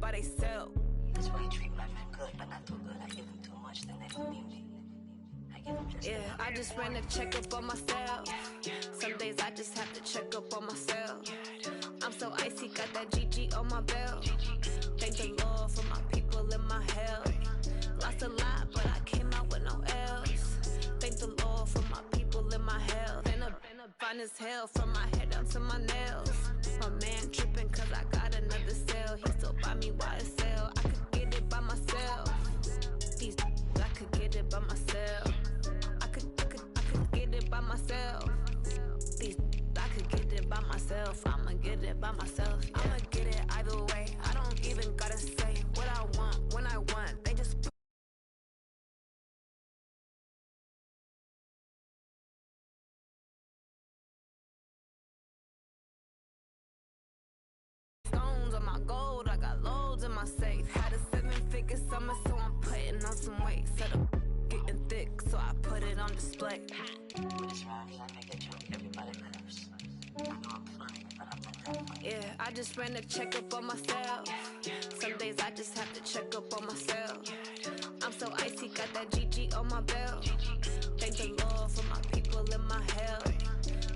by themselves. That's why you treat my men good, but not too good. I give them too much, then they don't need me. I give them just enough. I just ran a checkup on myself. Some days I just have to check up on myself. I'm so icy, got that GG on my belt. Thank the Lord for my people in my health. Lost a lot, but I came out with no L's. Thank the Lord for my people in my health. And I'm fine as hell from my head down to my nails. My man tripping cause I got another cell. He still buy me YSL. I could get it by myself. These I could get it by myself. I could get it by myself. These I could get it by myself. I'ma get it by myself. Yeah. I'ma get it either way. I don't even gotta say what I want when I want. They just stones on my gold. I got loads in my safe. Had a 7-figure summer, so I'm putting on some weight. Set up getting thick, so I put it on display. When it's wrong, I make a joke. Everybody laughs. I know I'm funny, but I'm not that funny. Yeah, I just ran a checkup on myself. Some days I just have to check up on myself. I'm so icy, got that GG on my belt. Thank the Lord for my people in my health.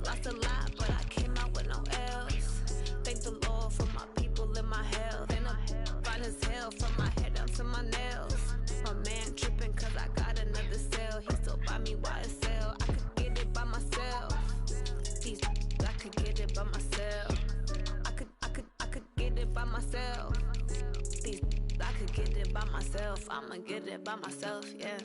Lost a lot, but I came out with no L's. Thank the Lord for my people in my health. And I'm fine as hell from my head down to my nails. My man tripping cause I got another cell. He still buy me YSL. I could get it by myself. These I could get it by myself. I could get it by myself. These I could get it by myself. I'ma get it by myself, yeah.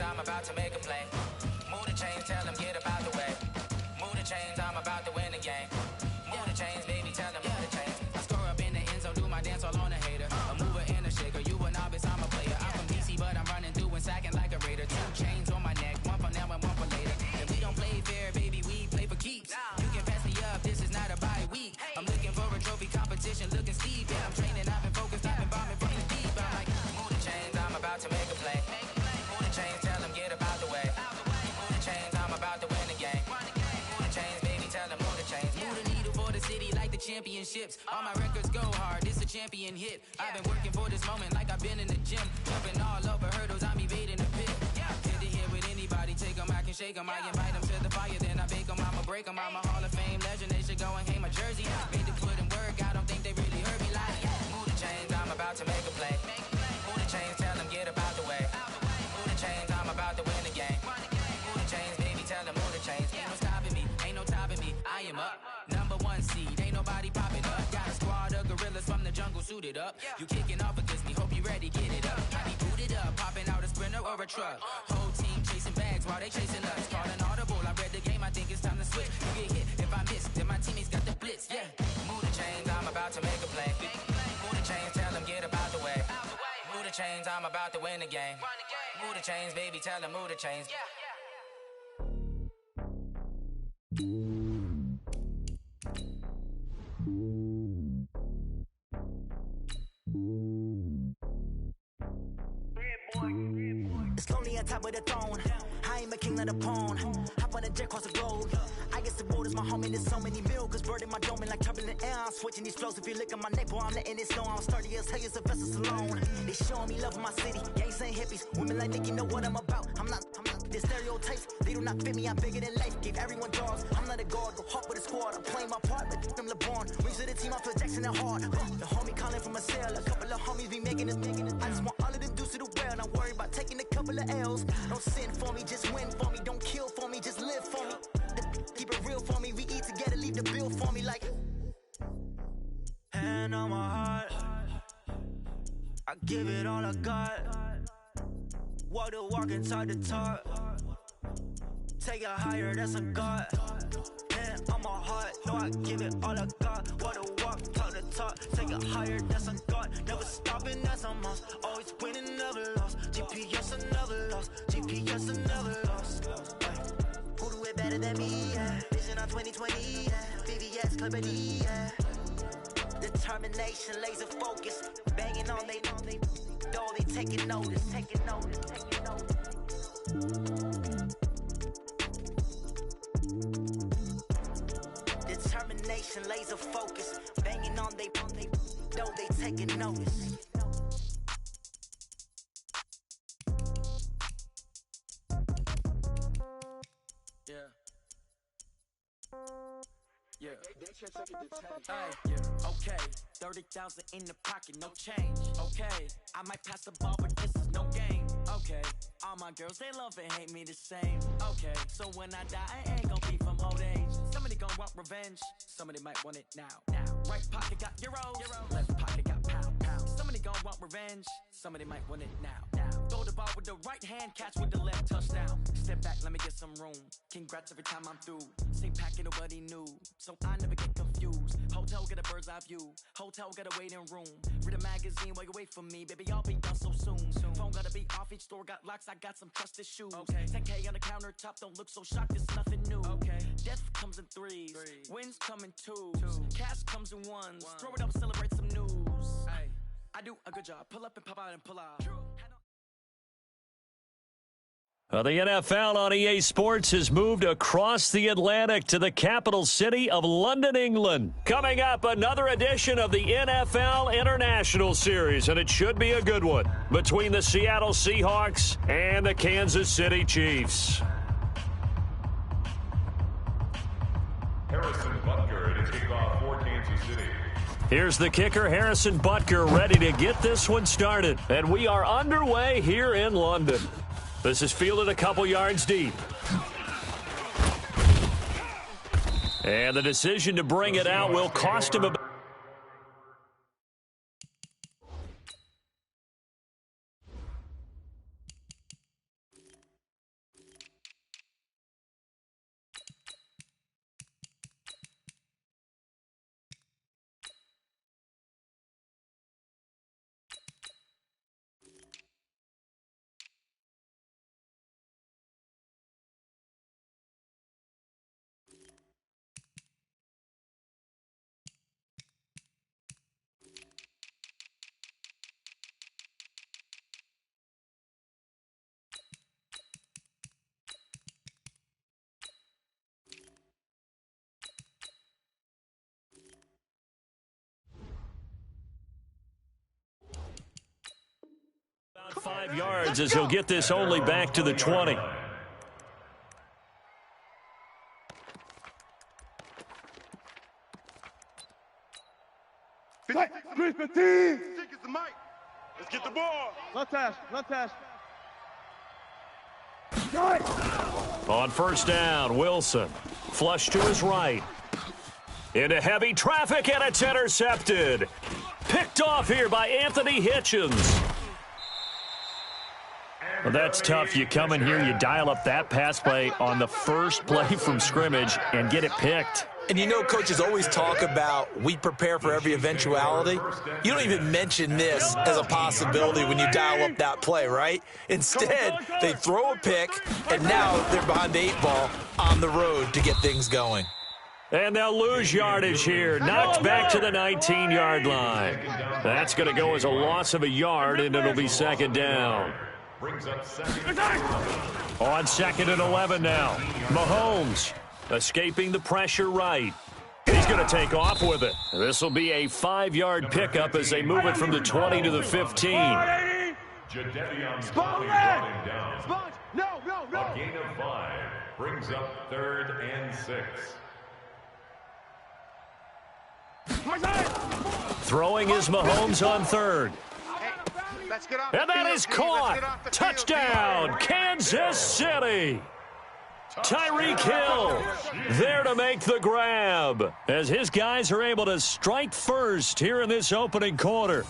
I'm about to make a play. Move the chains, tell them get up out the way. Move the chains, I'm about to win the game. Move the chains, baby, tell them move the chains. I score up in the end zone, do my dance all on a hater. A mover and a shaker, you a novice, I'm a player. I'm from DC, but I'm running through and sacking like a raider. 2 chains on my neck, one for now and one for later. If we don't play fair, baby, we play for keeps. You can pass me up, this is not a bye week. I'm looking for a trophy competition, looking steep. Yeah, I'm training, I've been focused, I've been bombing from the deep. I'm like, move the chains, I'm about to make a play. Move the chains, tell them get up out the way. Move the chains, I'm about to win the game. Move the chains, baby, tell them move the chains. Move the needle for the city like the championships. All my records go hard, this a champion hit. I've been working for this moment like I've been in the gym. Jumping all over hurdles, I'm evading the pit. Hit to hit with anybody, take them, I can shake them. I invite them to the fire, then I bake them, I'ma break them. I'm a Hall of Fame legend, they should go and hang my jersey. Made to put in work, I don't think they really heard me like. Move the chains, I'm about to make a play. Move the chains, tell them get up out the way. Move the chains, I'm about to win the game. Move the chains, baby, tell them move the chains. Ain't no stopping me, ain't no topping me. I am up, #1 seed, ain't nobody popping up. Got a squad of gorillas from the jungle suited up. You kicking off against me, hope you ready, get it up. I be booted up, popping out a sprinter or a truck. Whole team chasing bags while they chasing us. Calling audible, I read the game, I think it's time to switch. You get hit, if I miss, then my teammates got the blitz, yeah. Move the chains, I'm about to make a play. Move the chains, tell them get up out the way. Move the chains, I'm about to win the game. Move the chains, baby, tell them move the chains. It's lonely on top of the throne. I am a king, not a pawn. Hop on a jet across the road. I guess the road is my home and there's so many milkers. Bird in my dome and like turbulent air. I'm switching these flows. If you look at my neck, boy, I'm letting it snow. I'm sturdy as hell as a vessel alone. They showing me love in my city. Gangs ain't hippies. Women like Nicky know what I'm about. I'm not the stereotypes. They do not fit me. I'm bigger than life. Give everyone dogs. I'm not a guard. Go hard with a squad. I'm playing my part. But them LeBron. Rings to the team. I feel Jackson and hard. The homie calling from a cell. A couple of homies be making it. I just want all of them dudes to do well. Not worry about taking a couple of L's. Don't sin for me. Just win for me. Don't kill for me. Just live for me. Keep it real for me. We eat together. Leave the bill for me like. Hand on my heart. I give it all I got. Walk the walk and talk the talk. take it higher, that's a God. Man, on my heart, know I give it all I got. What a walk, talk the talk, take it higher, that's a God. Never stopping, that's a must. Always winning, never lost. GPS, I never lost. GPS, I never lost. Who do it better than me? Yeah. Vision on 2020, yeah. VVS, Clippity, yeah. Determination, laser focus, banging on they though they taking notice, taking notice, taking notice. Determination, laser focus, banging on they though they taking notice. Yeah. Yeah. Yeah. Okay. 30,000 in the pocket, no change. Okay. I might pass the ball, but this is no game. Okay. All my girls, they love and hate me the same. Okay. So when I die, I ain't gonna be from old age. Somebody gonna want revenge. Somebody might want it now. Right pocket got euros. Left pocket got pound. Somebody gonna want revenge. Somebody might want it now. Throw the ball with the right hand, catch with the left, touchdown. Step back, let me get some room. Congrats every time I'm through. Same packet, nobody knew. So I never get confused. Hotel get a bird's eye view. Hotel get a waiting room. Read a magazine while you wait for me. Baby, I'll be done so soon. Phone gotta be off, each store got locks. I got some trusted shoes. Okay. 10K on the countertop, don't look so shocked, it's nothing new. Okay. Death comes in threes. Wins come in twos. Cash comes in ones. Throw it up, celebrate some news. Ay. I do a good job. Pull up and pop out and pull out. The NFL on EA Sports has moved across the Atlantic to the capital city of London, England. Coming up, another edition of the NFL International Series, and it should be a good one, between the Seattle Seahawks and the Kansas City Chiefs. Harrison Butker to kick off for Kansas City. Here's the kicker, Harrison Butker, ready to get this one started. And we are underway here in London. This is fielded a couple yards deep. And the decision to bring it out will cost him about... About 5 yards as he'll get this only back to the 20. Let's get the ball. Left hash. On first down, Wilson. Flush to his right. Into heavy traffic, and it's intercepted. Picked off here by Anthony Hitchens. Well, that's tough. You come in here, you dial up that pass play on the first play from scrimmage and get it picked. And you know, coaches always talk about we prepare for every eventuality. You don't even mention this as a possibility when you dial up that play, right? Instead, they throw a pick, and now they're behind the 8 ball on the road to get things going. And they'll lose yardage here. Knocked back to the 19-yard line. That's going to go as a loss of a yard, and it'll be second down. On second and 11 now. Mahomes escaping the pressure right. He's going to take off with it. This will be a 5-yard pickup as they move it from the 20 to the 15. Jadeveon Clowney brought him down. No. A gain of 5 brings up 3rd and 6. Throwing is Mahomes on third. And that is caught. Touchdown, Kansas City. Tyreek Hill there to make the grab as his guys are able to strike first here in this opening quarter.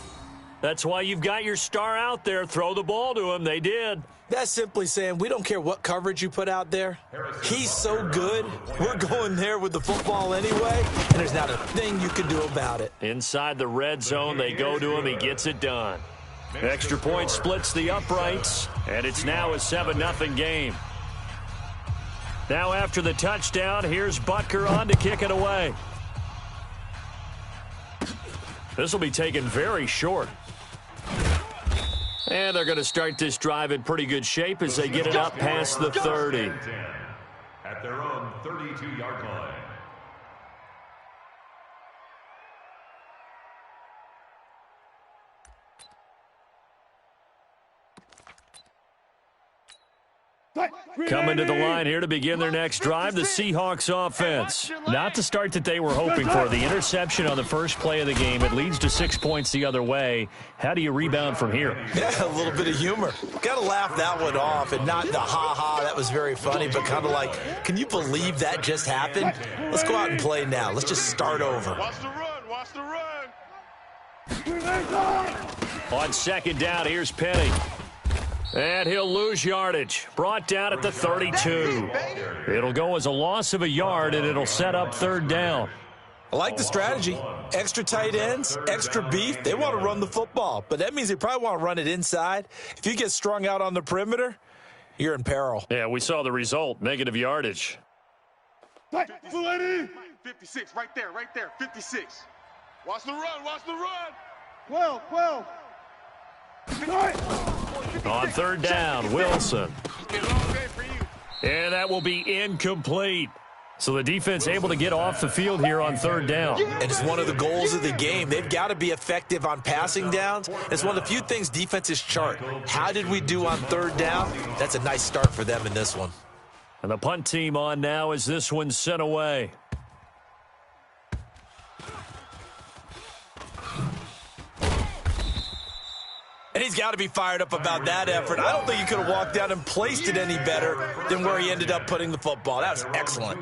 That's why you've got your star out there. Throw the ball to him. They did. That's simply saying we don't care what coverage you put out there. He's so good, we're going there with the football anyway, and there's not a thing you can do about it. Inside the red zone, they go to him. He gets it done. Extra point splits the uprights, and it's now a 7-0 game. Now after the touchdown, here's Butker on to kick it away. This will be taken very short. And they're going to start this drive in pretty good shape as they get it up past the 30. At their own 32-yard line. Coming to the line here to begin their next drive, the Seahawks offense. Not the start that they were hoping for. The interception on the first play of the game. It leads to 6 points the other way. How do you rebound from here? Yeah, a little bit of humor. Got to laugh that one off, and not the ha-ha, that was very funny, but kind of like, can you believe that just happened? Let's go out and play now. Let's just start over. Watch the run. Watch the run. On second down, here's Penny. And he'll lose yardage. Brought down at the 32. It'll go as a loss of a yard, and it'll set up third down. I like the strategy. Extra tight ends, extra beef. They want to run the football, but that means they probably want to run it inside. If you get strung out on the perimeter, you're in peril. Yeah, we saw the result, negative yardage. 56, right there, 56. Watch the run, watch the run. 12. On third down, Wilson. And that will be incomplete. So the defense able to get off the field here on third down. And it's one of the goals of the game. They've got to be effective on passing downs. It's one of the few things defenses chart. How did we do on third down? That's a nice start for them in this one. And the punt team on now as this one's sent away. And he's got to be fired up about that effort. I don't think he could have walked down and placed it any better than where he ended up putting the football. That was excellent.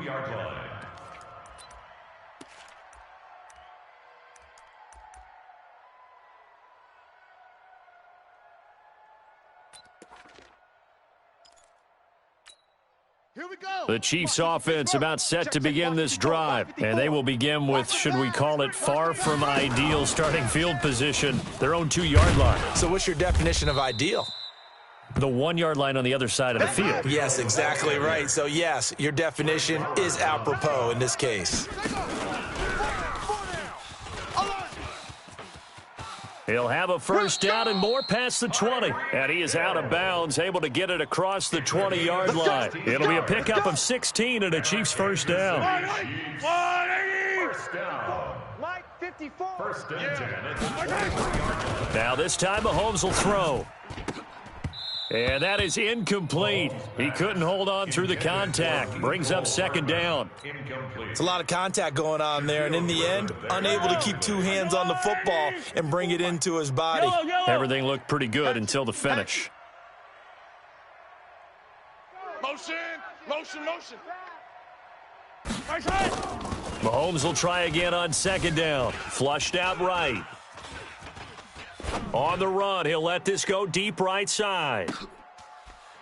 The Chiefs offense about set to begin this drive, and they will begin with, should we call it, far from ideal starting field position, their own 2-yard line. So what's your definition of ideal? The 1-yard line on the other side of the field. Yes, exactly right. So yes, your definition is apropos in this case. He'll have a first down and more past the 20. And he is out of bounds, able to get it across the 20-yard line. It'll be a pickup of 16 and a Chiefs first down. First and 10. Now this time Mahomes will throw. And that is incomplete. He couldn't hold on through the contact. Brings up second down. It's a lot of contact going on there, and in the end, unable to keep 2 hands on the football and bring it into his body. Everything looked pretty good until the finish. Motion. Mahomes will try again on second down. Flushed out right. On the run, he'll let this go deep right side.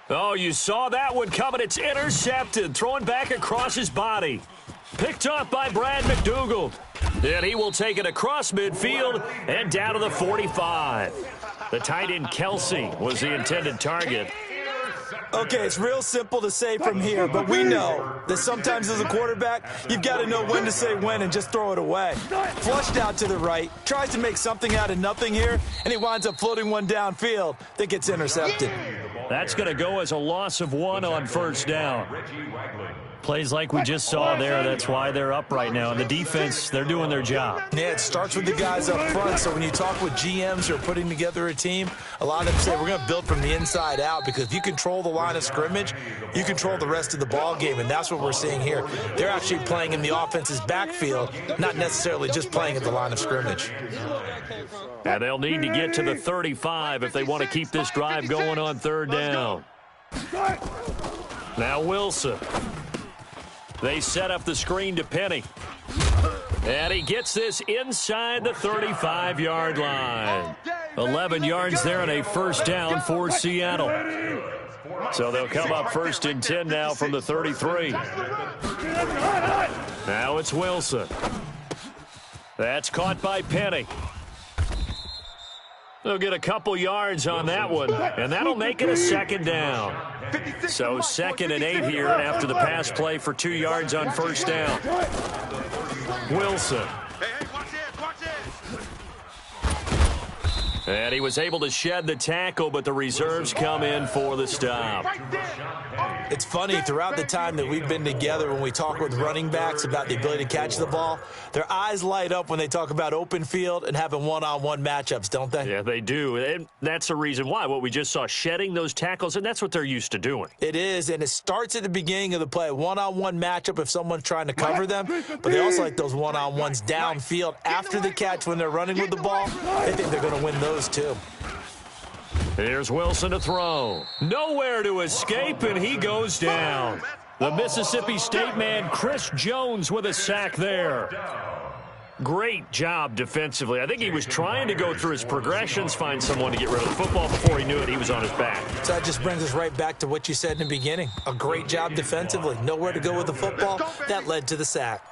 Oh, you saw that one coming. It's intercepted. Thrown back across his body. Picked up by Brad McDougald. And he will take it across midfield and down to the 45. The tight end Kelsey was the intended target. Okay, it's real simple to say from here, but we know that sometimes as a quarterback, you've got to know when to say when and just throw it away. Flushed out to the right, tries to make something out of nothing here, and he winds up floating one downfield that gets intercepted. That's going to go as a loss of 1 on first down. Plays like we just saw there, that's why they're up right now. And the defense, they're doing their job. Yeah, it starts with the guys up front. So when you talk with GMs who are putting together a team, a lot of them say we're going to build from the inside out, because if you control the line of scrimmage, you control the rest of the ball game, and that's what we're seeing here. They're actually playing in the offense's backfield, not necessarily just playing at the line of scrimmage. And they'll need to get to the 35 if they want to keep this drive going on third down. Now Wilson. They set up the screen to Penny. And he gets this inside the 35-yard line. 11 yards there and a first down for Seattle. So they'll come up 1st and 10 now from the 33. Now it's Wilson. That's caught by Penny. They'll get a couple yards on that one, and that'll make it a 2nd down. So 2nd and 8 here after the pass play for 2 yards on 1st down. Wilson. And he was able to shed the tackle, but the reserves come in for the stop. It's funny, throughout the time that we've been together, when we talk with running backs about the ability to catch the ball, their eyes light up when they talk about open field and having one-on-one matchups, don't they? Yeah, they do. And that's the reason why. What we just saw, shedding those tackles, and that's what they're used to doing. It is, and it starts at the beginning of the play. One-on-one matchup if someone's trying to cover them, but they also like those one-on-ones downfield after the catch when they're running with the ball. They think they're going to win those too. Here's Wilson to throw. Nowhere to escape, and he goes down. The Mississippi State man, Chris Jones, with a sack there. Great job defensively. I think he was trying to go through his progressions, find someone to get rid of the football. Before he knew it, he was on his back. So that just brings us right back to what you said in the beginning. A great job defensively. Nowhere to go with the football. That led to the sack.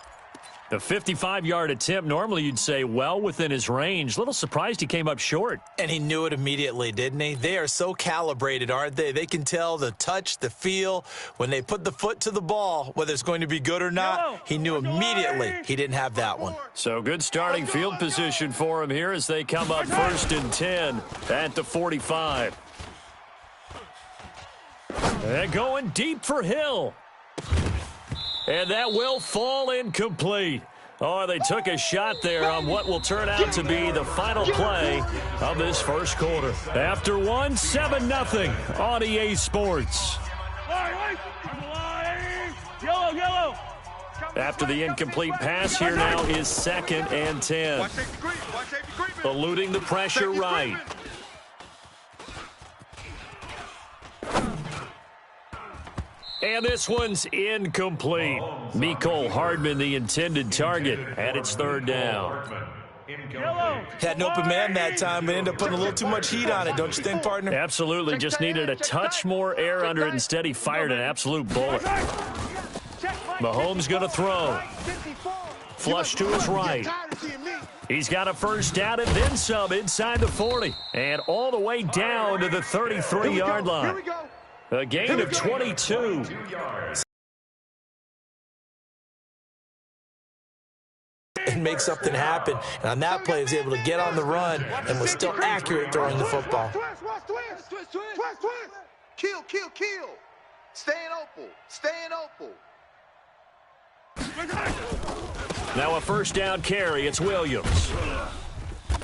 The 55-yard attempt, normally you'd say well within his range. Little surprised he came up short. And he knew it immediately, didn't he? They are so calibrated, aren't they? They can tell the touch, the feel. When they put the foot to the ball, whether it's going to be good or not, he knew immediately he didn't have that one. So good starting field position for him here as they come up 1st and 10 at the 45. And going deep for Hill. And that will fall incomplete. Oh, they took a shot there on what will turn out to be the final play of this 1st quarter. After one, 7-0 on EA Sports. After the incomplete pass, here now is 2nd and 10. Eluding the pressure right. And this one's incomplete. Mecole Hardman, the intended target, and it's 3rd down. Had an open man that time, but ended up putting a little too much heat on it, don't you think, partner? Absolutely. Just needed a touch more air under it. Instead, he fired an absolute bullet. Mahomes going to throw. Flush to his right. He's got a 1st down and then some inside the 40. And all the way down to the 33-yard line. A gain of 22. And make something happen. And on that play, he was able to get on the run and was still accurate throwing the football. Kill. Staying open. Now a 1st down carry. It's Williams.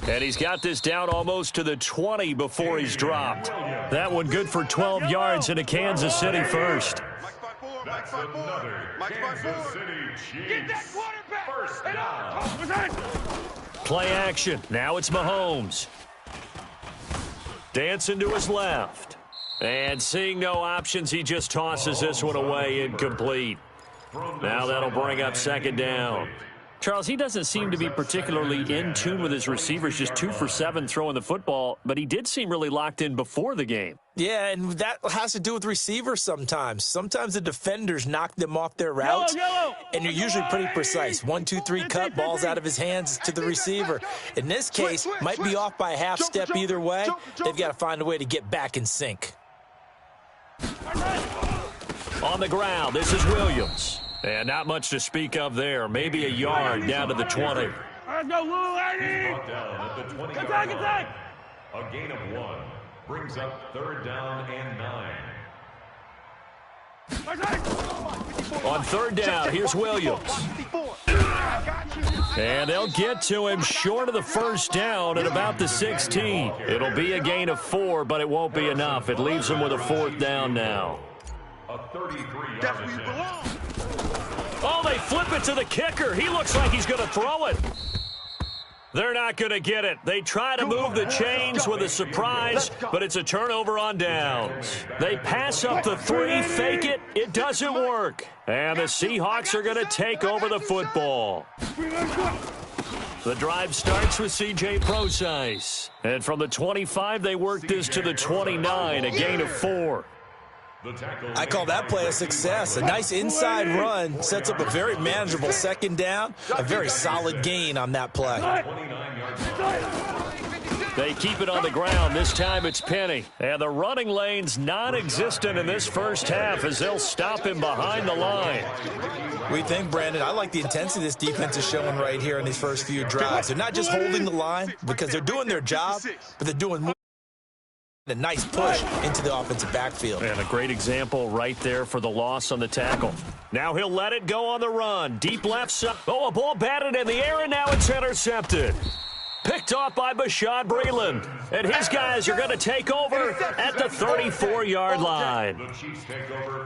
And he's got this down almost to the 20 before he's dropped. That one good for 12 yards and a Kansas City 1st. That's another Kansas City Chiefs first down. Play action. Now it's Mahomes. Dancing to his left. And seeing no options, he just tosses this one away incomplete. Now that'll bring up 2nd down. Charles, he doesn't seem to be particularly in tune with his receivers, just 2 for 7 throwing the football, but he did seem really locked in before the game. Yeah, and that has to do with receivers sometimes. Sometimes the defenders knock them off their routes, and you're usually pretty precise. 1, 2, 3 cut, balls out of his hands to the receiver. In this case, might be off by a half step either way. They've got to find a way to get back in sync. On the ground, this is Williams. And not much to speak of there. Maybe a yard down to the 20. Let's go, Lou, Eddie! Brought down at the 20-yard line. A gain of 1 brings up 3rd down and 9. On 3rd down, here's Williams. And they'll get to him short of the 1st down at about the 16. It'll be a gain of 4, but it won't be enough. It leaves him with a 4th down now. A 33-yard attempt. Oh, they flip it to the kicker. He looks like he's going to throw it. They're not going to get it. They try to move the chains with a surprise, but it's a turnover on downs. They pass up the 3, fake it. It doesn't work. And the Seahawks are going to take over the football. The drive starts with C.J. Prosise. And from the 25, they work this to the 29, a gain of 4. I call that play a success. A nice inside run sets up a very manageable second down, a very solid gain on that play. They keep it on the ground. This time it's Penny. And the running lane's non-existent in this first half as they'll stop him behind the line. We think, Brandon, I like the intensity this defense is showing right here in these first few drives. They're not just holding the line because they're doing their job, but they're doing more. A nice push into the offensive backfield. And a great example right there for the loss on the tackle. Now he'll let it go on the run. Deep left side. Oh, a ball batted in the air, and now it's intercepted. Picked off by Bashaud Breeland. And his guys are going to take over at the 34-yard line.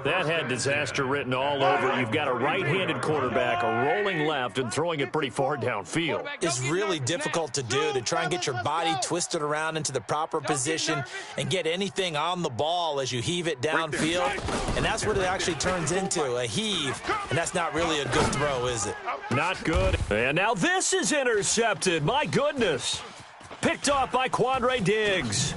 That had disaster written all over. You've got a right-handed quarterback, a rolling left, and throwing it pretty far downfield. It's really difficult to do, to try and get your body twisted around into the proper position and get anything on the ball as you heave it downfield. And that's what it actually turns into, a heave. And that's not really a good throw, is it? Not good. And now this is intercepted. My goodness. Picked off by Quandre Diggs.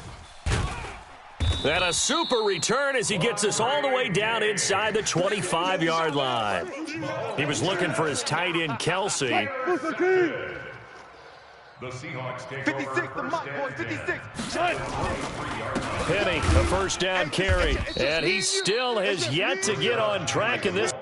And a super return as he gets us all the way down inside the 25-yard line. He was looking for his tight end, Kelsey. The Seahawks take 56, the mock boy, 56. Penny, a first down carry. And he still has yet to get on track in this.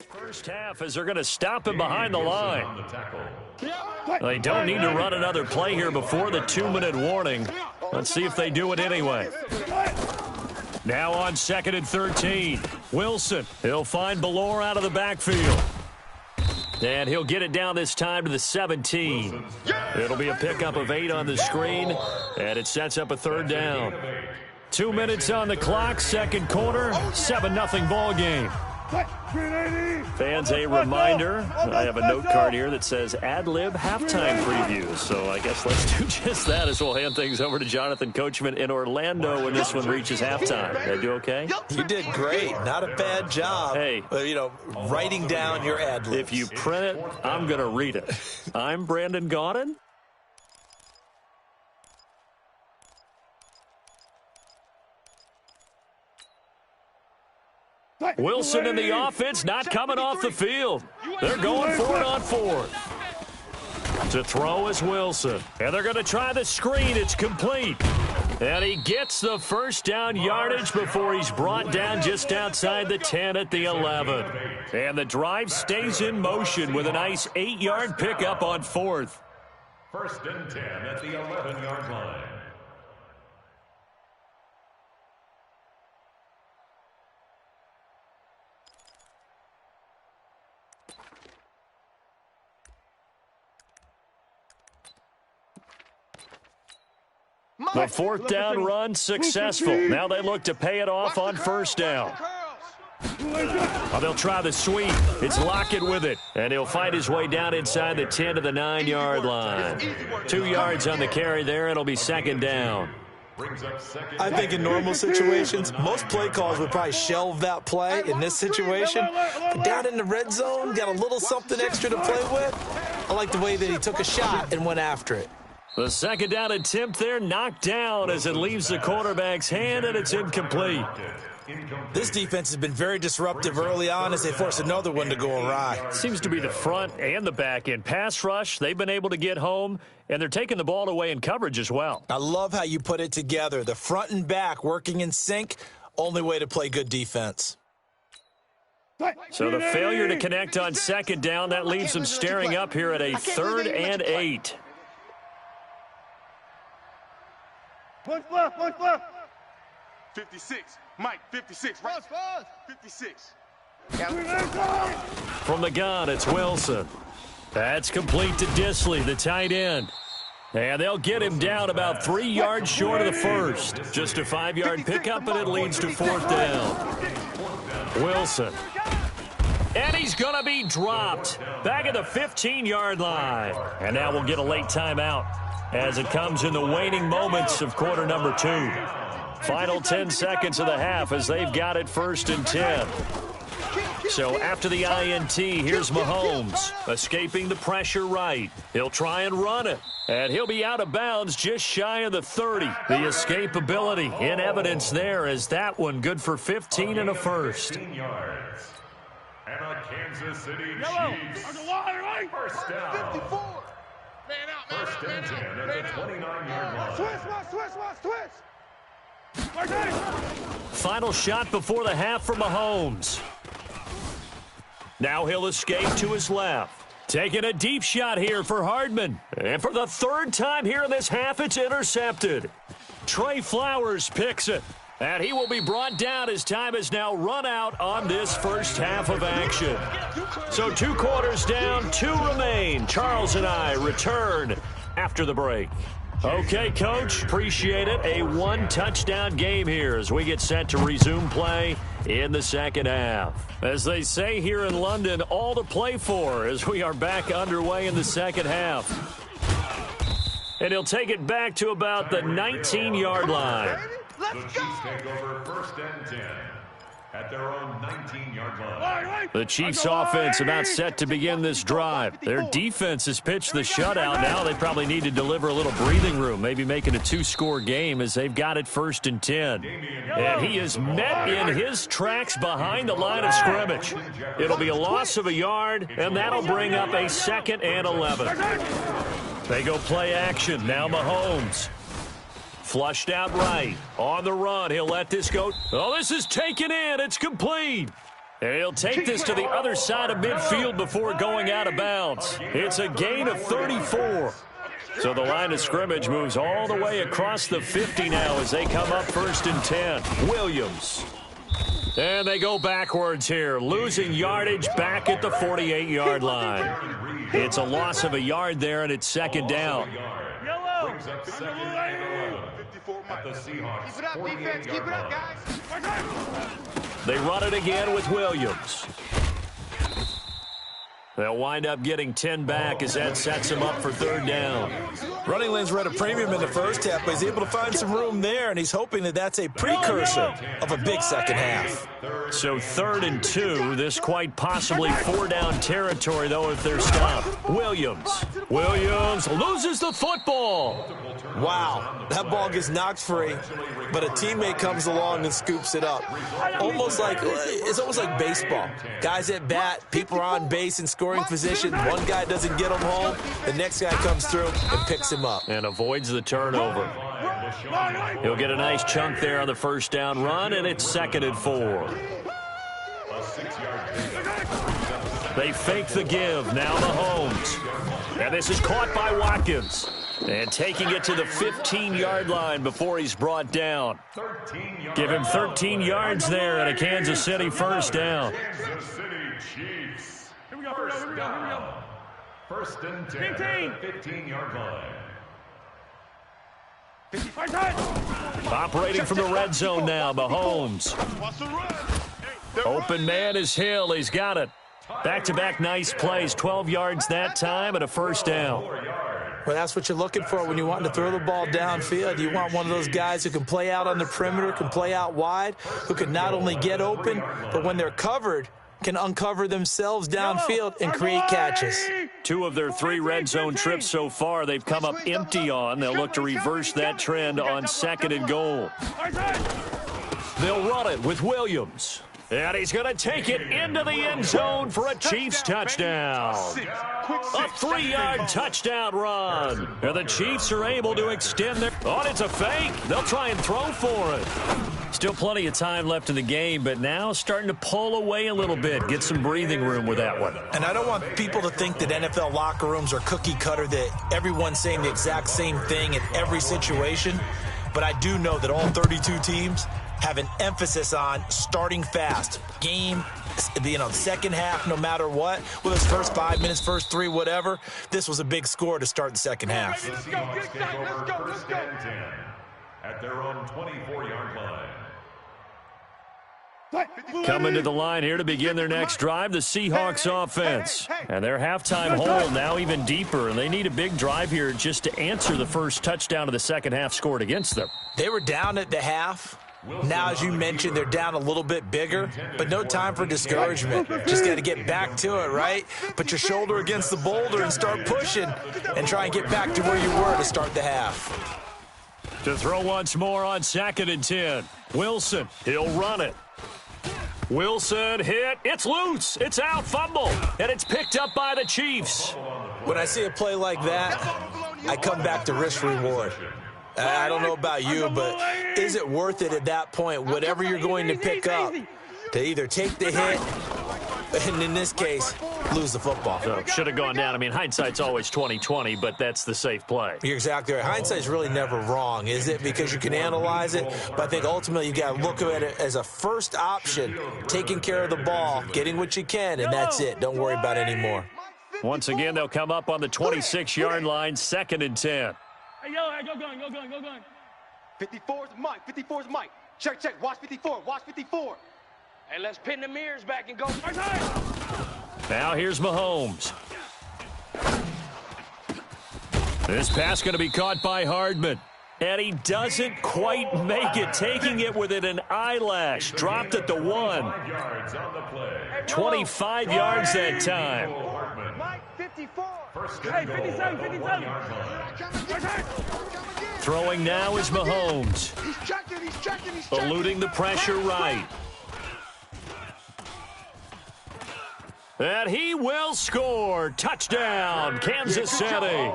First half as they're going to stop him behind the line. They don't need to run another play here before the 2-minute warning. Let's see if they do it anyway. Now on 2nd and 13. Wilson, he'll find Ballore out of the backfield. And he'll get it down this time to the 17. It'll be a pickup of 8 on the screen, and it sets up a third down. 2 minutes on the clock, second quarter, 7-0 ball game. Fans, a reminder, I have a note card here that says ad-lib halftime previews. So I guess let's do just that as we'll hand things over to Jonathan Coachman in Orlando when this one reaches halftime. Did I do okay? You did great. Not a bad job. Hey, writing down your ad-libs. If you print it, I'm going to read it. I'm Brandon Gaudin. Wilson in the offense, not coming off the field. They're going for it on 4th. To throw is Wilson. And they're going to try the screen. It's complete. And he gets the first down yardage before he's brought down just outside the 10 at the 11. And the drive stays in motion with a nice 8-yard pickup on 4th. 1st and 10 at the 11-yard line. The 4th down run successful. Now they look to pay it off on 1st down. They'll try the sweep. It's Lockett with it. And he'll find his way down inside the 10 to the 9-yard line. 2 yards on the carry there. It'll be 2nd down. I think in normal situations, most play calls would probably shelve that play. In this situation, but down in the red zone, got a little something extra to play with. I like the way that he took a shot and went after it. The 2nd down attempt there knocked down as it leaves the quarterback's hand, and it's incomplete. This defense has been very disruptive early on as they force another one to go awry. Seems to be the front and the back end. Pass rush, they've been able to get home, and they're taking the ball away in coverage as well. I love how you put it together. The front and back working in sync, only way to play good defense. So the failure to connect on 2nd down, that leaves them staring up here at a 3rd and 8. Punch left. 56. Mike, 56. Right. 56. From the gun, it's Wilson. That's complete to Disley, the tight end. And they'll get him down about 3 yards short of the first. Just a 5-yard pickup, and it leads to 4th down. Wilson. And he's going to be dropped back at the 15-yard line. And now we'll get a late timeout. as it comes in the waning moments of quarter number 2. Final 10 seconds of the half as they've got it 1st and 10. So after the INT, here's Mahomes, escaping the pressure right. He'll try and run it, and he'll be out of bounds just shy of the 30. The escapability in evidence there as that one good for 15 and a first. And a Kansas City Chiefs first down. 54. Man out, man First out, man and 10 out. at the 29-yard line. Switch. Final shot before the half for Mahomes. Now he'll escape to his left. Taking a deep shot here for Hardman. And for the 3rd time here in this half, it's intercepted. Trey Flowers picks it. And he will be brought down as time has now run out on this first half of action. So 2 quarters down, 2 remain. Charles and I return after the break. Okay, Coach, appreciate it. A 1-touchdown game here as we get set to resume play in the second half. As they say here in London, all to play for as we are back underway in the second half. And he'll take it back to about the 19-yard line. The Chiefs take over 1st and 10 at their own 19-yard line. The Chiefs offense about set to begin this drive. Their defense has pitched the shutout. Now they probably need to deliver a little breathing room, maybe make it a 2-score game as they've got it 1st and 10. And he is met in his tracks behind the line of scrimmage. It'll be a loss of a yard, and that'll bring up a 2nd and 11. They go play action. Now Mahomes. Flushed out right. On the run. He'll let this go. Oh, this is taken in. It's complete. And he'll take this to the other side of midfield before going out of bounds. It's a gain of 34. So the line of scrimmage moves all the way across the 50 now as they come up 1st and 10. Williams. And they go backwards here, losing yardage back at the 48-yard line. It's a loss of a yard there, and it's 2nd down. Brings up 2nd and 11 at the Seahawks. Keep it up, defense. Keep it up, guys. They run it again with Williams. They'll wind up getting 10 back as that sets them up for 3rd down. Running lanes were at a premium in the first half, but he's able to find some room there, and he's hoping that that's a precursor of a big second half. So 3rd and 2, this quite possibly 4-down territory, though, if they're stopped. Williams loses the football. Wow, that ball gets knocked free, but a teammate comes along and scoops it up. It's almost like baseball. Guys at bat, people are on base in scoring position. One guy doesn't get him home, the next guy comes through and picks him up. And avoids the turnover. He'll get a nice chunk there on the 1st down run, and it's 2nd and 4. They fake the give. Now Mahomes. And this is caught by Watkins. And taking it to the 15-yard line before he's brought down. Give him 13 yards there and a Kansas City 1st down. Kansas City Chiefs. First down. 1st and 10 at the 15-yard line. Operating from the red zone now, Mahomes. Open man is Hill. He's got it. Back-to-back nice plays. 12 yards that time and a 1st down. Well, that's what you're looking for when you want to throw the ball downfield. You want one of those guys who can play out on the perimeter, can play out wide, who can not only get open, but when they're covered, can uncover themselves downfield and create catches. 2 of their 3 red zone trips so far they've come up empty on. They'll look to reverse that trend on 2nd and goal. They'll run it with Williams. And he's going to take it into the end zone for a Chiefs touchdown. A 3-yard touchdown run. And the Chiefs are able to extend their... Oh, it's a fake. They'll try and throw for it. Still plenty of time left in the game, but now starting to pull away a little bit. Get some breathing room with that one. And I don't want people to think that NFL locker rooms are cookie cutter, that everyone's saying the exact same thing in every situation. But I do know that all 32 teams have an emphasis on starting fast. Game, second half, no matter what. Whether it's first 5 minutes, first 3, whatever. This was a big score to start the second half. Let's go. 1st and 10 at their own 24-yard line. Coming to the line here to begin their next drive, the Seahawks offense. And their halftime hole now even deeper, and they need a big drive here just to answer the first touchdown of the second half scored against them. They were down at the half. Now, as you mentioned, they're down a little bit bigger, but no time for discouragement. Just got to get back to it, right? Put your shoulder against the boulder and start pushing and try and get back to where you were to start the half. To throw once more on 2nd and 10. Wilson, he'll run it. Wilson hit. It's loose. It's out. Fumble. And it's picked up by the Chiefs. When I see a play like that, I come back to risk-reward. I don't know about you, but is it worth it at that point, whatever you're going to pick up, to either take the hit, and in this case, lose the football? So should have gone down. I mean, hindsight's always 20/20, but that's the safe play. You're exactly right. Hindsight's really never wrong, is it? Because you can analyze it, but I think ultimately you got to look at it as a first option, taking care of the ball, getting what you can, and that's it. Don't worry about it anymore. Once again, they'll come up on the 26-yard line, 2nd and 10. Hey, go going. 54's Mike. 54's Mike. Check. Watch 54. Watch 54. Hey, let's pin the mirrors back and go. Now here's Mahomes. This pass going to be caught by Hardman. And he doesn't quite make it, taking it within an eyelash. Dropped at the 1. 25 yards that time. Mike, 54. Hey, 57. Throwing now is Mahomes. He's checking. Eluding the pressure right. And he will score. Touchdown, Kansas City.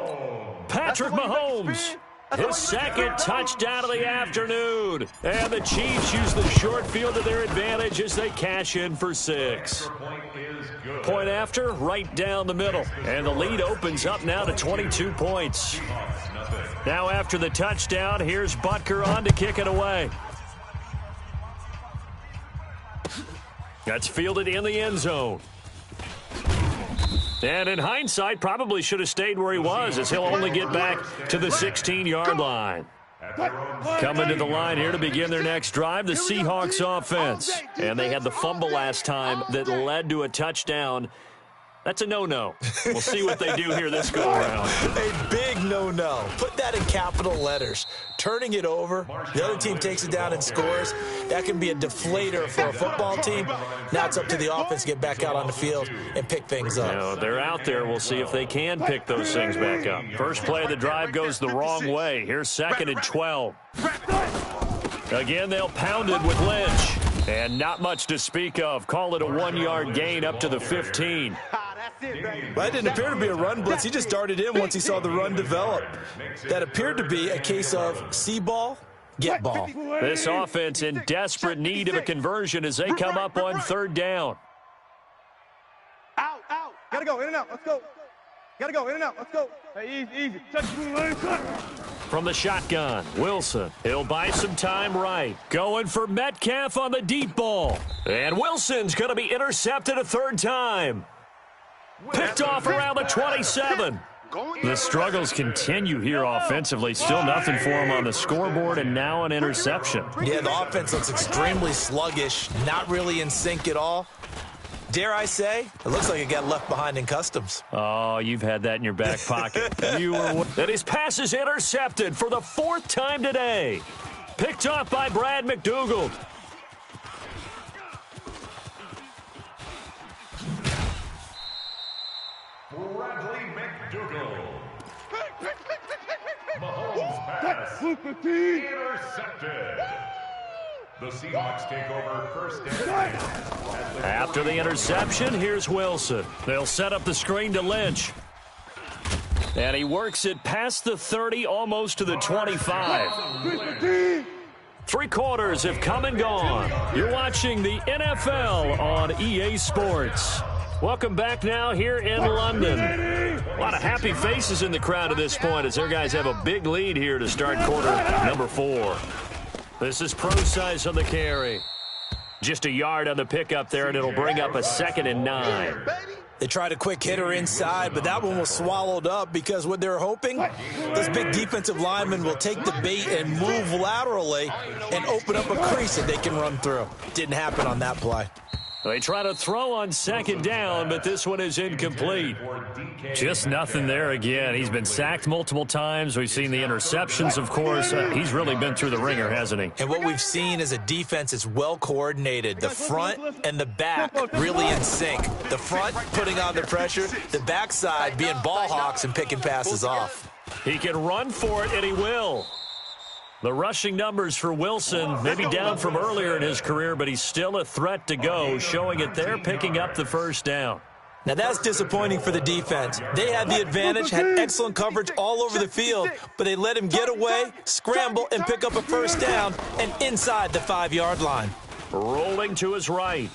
Patrick Mahomes. His second touchdown of the afternoon. And the Chiefs use the short field to their advantage as they cash in for 6. Point after, right down the middle. And the lead opens up now to 22 points. Now after the touchdown, here's Butker on to kick it away. That's fielded in the end zone. And in hindsight, probably should have stayed where he was, as he'll only get back to the 16-yard line. Coming to the line here to begin their next drive, the Seahawks offense. And they had the fumble last time that led to a touchdown. That's a no-no. We'll see what they do here this go-around. A big no-no. Put that in capital letters. Turning it over, the other team takes it down and scores. That can be a deflator for a football team. Now it's up to the offense to get back out on the field and pick things up. No, they're out there. We'll see if they can pick those things back up. First play of the drive goes the wrong way. Here's 2nd and 12. Again, they'll pound it with Lynch. And not much to speak of. Call it a 1-yard gain up to the 15. Well, that didn't appear to be a run blitz. He just darted in once he saw the run develop. That appeared to be a case of see ball, get ball. This offense in desperate need of a conversion as they come up on 3rd down. Out. Gotta go, in and out. Let's go. Hey, easy. Touch the From the shotgun, Wilson. He'll buy some time right. Going for Metcalf on the deep ball. And Wilson's going to be intercepted a 3rd time. Picked off around the 27. The struggles continue here offensively. Still nothing for him on the scoreboard, and now an interception. Yeah, the offense looks extremely sluggish, not really in sync at all. Dare I say, it looks like it got left behind in customs. Oh, you've had that in your back pocket. And his pass is intercepted for the 4th time today. Picked off by Brad McDougald. Bradley McDougall. Mahomes pass. Intercepted. The Seahawks take over 1st and 10. After the interception, here's Wilson. They'll set up the screen to Lynch. And he works it past the 30, almost to the 25. 3 quarters have come and gone. You're watching the NFL on EA Sports. Welcome back now here in London. A lot of happy faces in the crowd at this point as their guys have a big lead here to start quarter number 4. This is Pro-Size on the carry. Just a yard on the pickup there, and it'll bring up a 2nd and 9. They tried a quick hitter inside, but that one was swallowed up because what they're hoping, this big defensive lineman will take the bait and move laterally and open up a crease that they can run through. Didn't happen on that play. They try to throw on second down, but this one is incomplete. Just nothing there again. He's been sacked multiple times. We've seen the interceptions, of course. He's really been through the ringer, hasn't he? And what we've seen is a defense that's well coordinated. The front and the back really in sync. The front putting on the pressure, the backside being ball hawks and picking passes off. He can run for it, and he will. The rushing numbers for Wilson, maybe down from earlier in his career, but he's still a threat to go, showing it there, picking up the first down. Now that's disappointing for the defense. They had the advantage, had excellent coverage all over the field, but they let him get away, scramble, and pick up a first down, and inside the 5-yard line. Rolling to his right.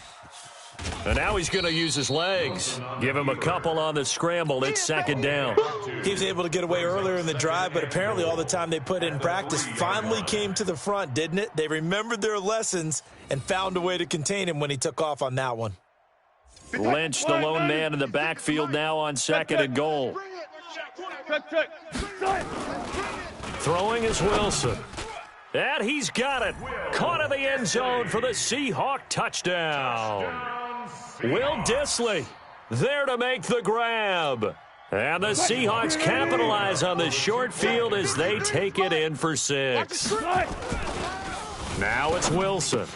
And now he's going to use his legs. Give him a couple on the scramble. It's second down. He was able to get away earlier in the drive, but apparently all the time they put in practice finally came to the front, didn't it? They remembered their lessons and found a way to contain him when he took off on that one. Lynch, the lone man in the backfield now on second and goal. Throwing is Wilson. And he's got it. Caught in the end zone for the Seahawk touchdown. Will Dissly there to make the grab. And the Seahawks capitalize on the short field as they take it in for 6. Now it's Wilson.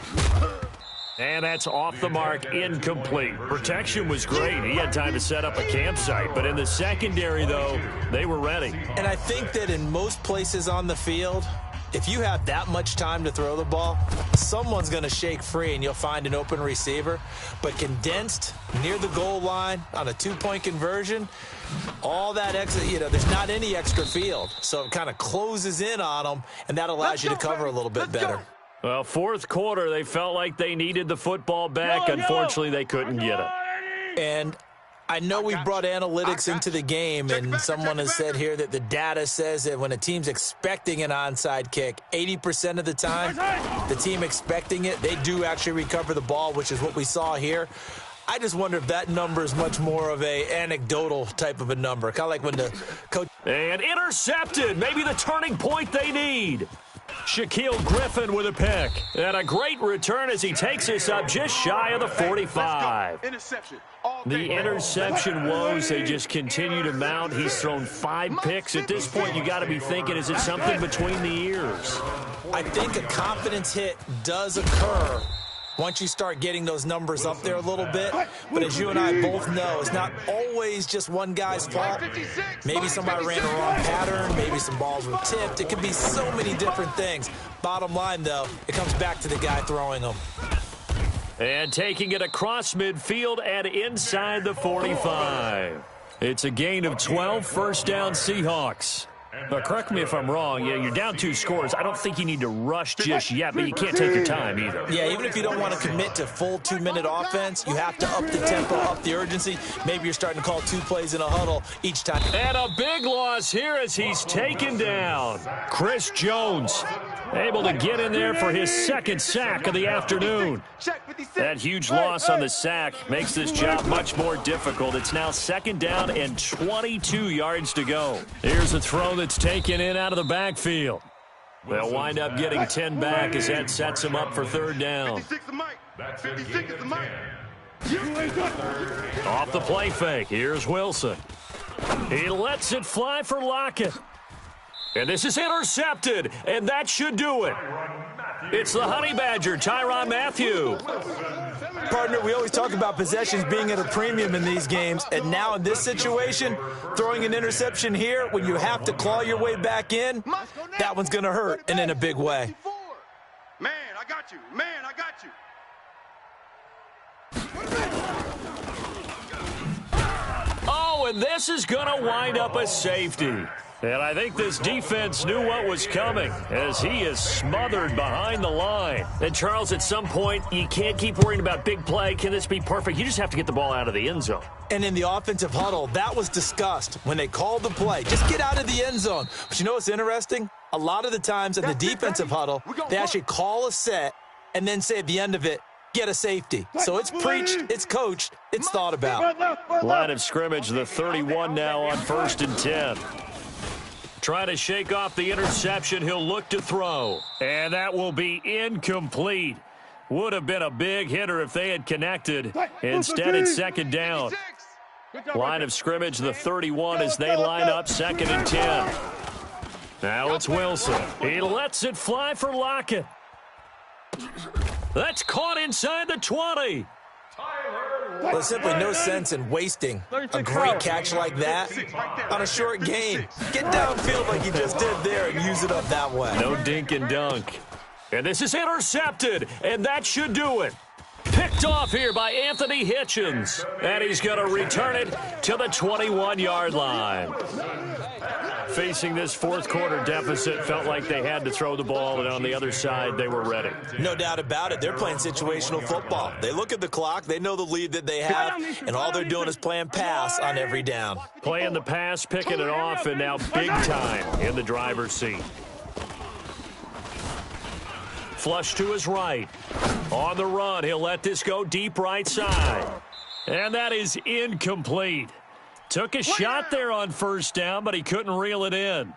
And that's off the mark, incomplete. Protection was great. He had time to set up a campsite. But in the secondary, though, they were ready. And I think that in most places on the field, if you have that much time to throw the ball, someone's going to shake free and you'll find an open receiver. But condensed near the goal line on a 2-point conversion, all that extra, there's not any extra field. So it kind of closes in on them, and that allows you to cover a little bit better. Well, fourth quarter, they felt like they needed the football back. Unfortunately, they couldn't get it. And I know we brought analytics into the game, and someone has said here that the data says that when a team's expecting an onside kick, 80% of the time, the team expecting it, they do actually recover the ball, which is what we saw here. I just wonder if that number is much more of a anecdotal type of a number, kind of like when the coach... And intercepted, maybe the turning point they need. Shaquille Griffin with a pick. And a great return as he takes us up just shy of the 45. The interception woes, they just continue to mount. He's thrown 5 picks. At this point, you got to be thinking, is it something between the ears? I think a confidence hit does occur once you start getting those numbers up there a little bit. But as you and I both know, it's not always just one guy's fault. Maybe somebody ran a wrong pattern. Maybe some balls were tipped. It could be so many different things. Bottom line, though, it comes back to the guy throwing them. And taking it across midfield and inside the 45. It's a gain of 12, first down Seahawks. Now, correct me if I'm wrong. Yeah, you're down 2 scores. I don't think you need to rush just yet, but you can't take your time either. Yeah, even if you don't want to commit to full 2-minute offense, you have to up the tempo, up the urgency. Maybe you're starting to call 2 plays in a huddle each time. And a big loss here as he's taken down. Chris Jones able to get in there for his 2nd sack of the afternoon. That huge loss on the sack makes this job much more difficult. It's now 2nd down and 22 yards to go. Here's a throw that's taken in out of the backfield. They'll wind up getting 10 back as that sets them up for 3rd down. Off the play fake, here's Wilson. He lets it fly for Lockett. And this is intercepted, and that should do it. It's the Honey Badger, Tyrann Mathieu. Partner, we always talk about possessions being at a premium in these games, and now in this situation, throwing an interception here when you have to claw your way back in, that one's going to hurt, and in a big way. Man, I got you. Man, I got you. Oh, and this is going to wind up a safety. And I think this defense knew what was coming as he is smothered behind the line. And, Charles, at some point, you can't keep worrying about big play. Can this be perfect? You just have to get the ball out of the end zone. And in the offensive huddle, that was discussed when they called the play. Just get out of the end zone. But you know what's interesting? A lot of the times in the defensive huddle, they actually call a set and then say at the end of it, get a safety. So it's preached, it's coached, it's thought about. Line of scrimmage, the 31 now on 1st and 10. Trying to shake off the interception. He'll look to throw. And that will be incomplete. Would have been a big hitter if they had connected. Instead, it's 2nd down. Line of scrimmage, the 31 as they line up 2nd and 10. Now it's Wilson. He lets it fly for Lockett. That's caught inside the 20. Well, there's simply no sense in wasting a great catch like that on a short gain. Get downfield like you just did there and use it up that way. No dink and dunk. And this is intercepted, and that should do it. Picked off here by Anthony Hitchens. And he's going to return it to the 21-yard line. Facing this fourth-quarter deficit, felt like they had to throw the ball, and on the other side, they were ready. No doubt about it. They're playing situational football. They look at the clock, they know the lead that they have, and all they're doing is playing pass on every down. Playing the pass, picking it off, and now big time in the driver's seat. Flush to his right. On the run, he'll let this go deep right side. And that is incomplete. Took a shot there on 1st down, but he couldn't reel it in.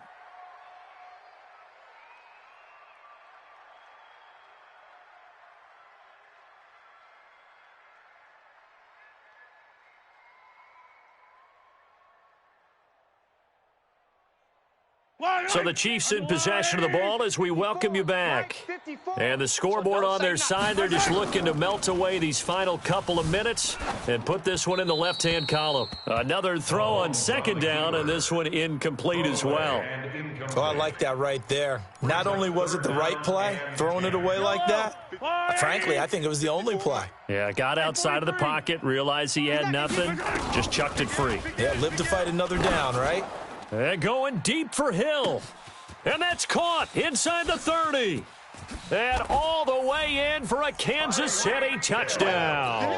So the Chiefs in possession of the ball as we welcome you back. And the scoreboard on their side, they're just looking to melt away these final couple of minutes and put this one in the left-hand column. Another throw on 2nd down, and this one incomplete as well. Oh, I like that right there. Not only was it the right play, throwing it away like that, frankly, I think it was the only play. Yeah, got outside of the pocket, realized he had nothing, just chucked it free. Yeah, live to fight another down, right? And going deep for Hill. And that's caught inside the 30. And all the way in for a Kansas City touchdown.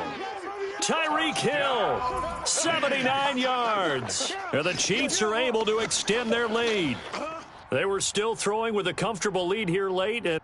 Tyreek Hill, 79 yards. And the Chiefs are able to extend their lead. They were still throwing with a comfortable lead here late. And